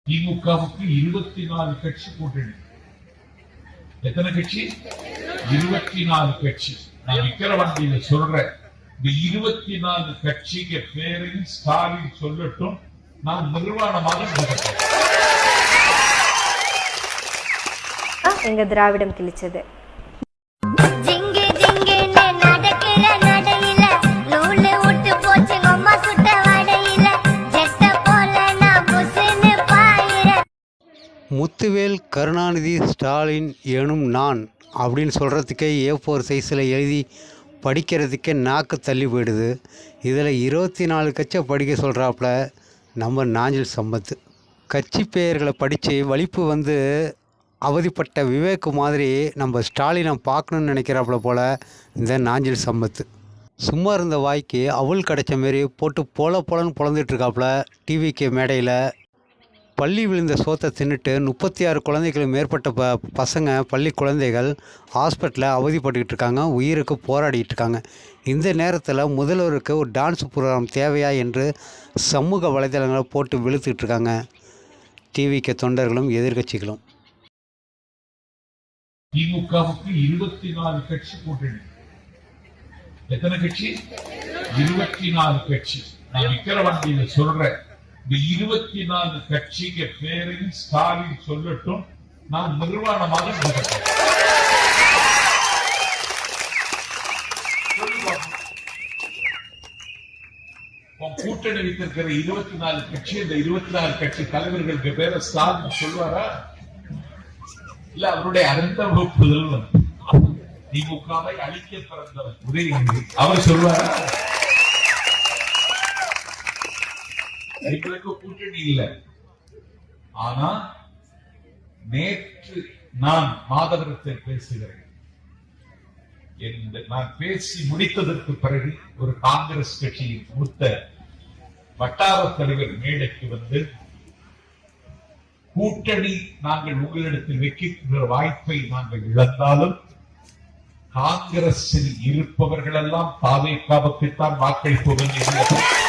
திமுகவுக்கு 24 கட்சி கூட்டணி. எத்தனை கட்சி? 24 கட்சி. நான் விக்கிரவாண்டியில சொல்றேன், இந்த 24 கட்சிக்கு பேரையும் ஸ்டாலின் சொல்லட்டும், நான் நிர்வாணமாக எங்க திராவிடம் கிழிச்சது. முத்துவேல் கருணாநிதி ஸ்டாலின் எனும் நான் அப்படின்னு சொல்கிறதுக்கே A4 சைஸில் எழுதி படிக்கிறதுக்கே நாக்கு தள்ளி போயிடுது. இதில் 24 கட்சியை படிக்க சொல்கிறாப்புல நம்ம நாஞ்சில் சம்பத். கட்சி பெயர்களை படித்து வலிப்பு வந்து அவதிப்பட்ட விவேக் மாதிரி நம்ம ஸ்டாலினை பார்க்கணுன்னு நினைக்கிறாப்புல போல் இந்த நாஞ்சில் சம்பத். சும்மா இருந்த வாய்க்கு அவள் கிடைச்ச மாரி போட்டு போலன்னு பொழந்துட்டுருக்காப்புல டிவிக்கு மேடையில். பள்ளி விழுந்த சோத்தை தின்னுட்டு 36 குழந்தைகளுக்கு மேற்பட்ட பசங்க பள்ளி குழந்தைகள் ஹாஸ்பிட்டலில் அவதிப்பட்டுக்கிட்டு இருக்காங்க, உயிருக்கு போராடிட்டு இருக்காங்க. இந்த நேரத்தில் முதல்வருக்கு ஒரு டான்ஸ் ப்ரோக்ராம் தேவையா என்று சமூக வலைதளங்களை போட்டு விழுத்துக்கிட்டு இருக்காங்க டிவிக்கு தொண்டர்களும் எதிர்கட்சிகளும். திமுகவுக்கு 24 கட்சி கூட்டணி. எத்தனை கட்சி? 24 கட்சி. நான் விக்கிரவாண்டியில சொல்றேன், இந்த 24 கட்சிக்கு பேரையும் ஸ்டாலின் சொல்லட்டும், நான் நிர்வாணமாக கூட்டணி வைத்திருக்கிற 24 கட்சி, இந்த 24 கட்சி தலைவர்களுக்கு பேரை ஸ்டாலின் சொல்வாரா? இல்ல அவருடைய அடுத்த வகுப்புதல் திமுகவை அழிக்க பிறந்தவர் உதயநிதி அவர் சொல்வாரா? எங்களுக்கு கூட்டணி இல்லை. ஆனா நேற்று நான் மாதவரத்தில் பேசுகிறேன். நான் பேசி முடித்ததற்கு பிறகு ஒரு காங்கிரஸ் கட்சியின் மூத்த வட்டார தலைவர் மேடைக்கு வந்து, கூட்டணி நாங்கள் உங்களிடத்தில் வைக்கின்ற வாய்ப்பை நாங்கள் இழந்தாலும் காங்கிரஸில் இருப்பவர்கள் எல்லாம் தாவேக்காவுக்குத்தான் வாக்களிப்பவர்கள்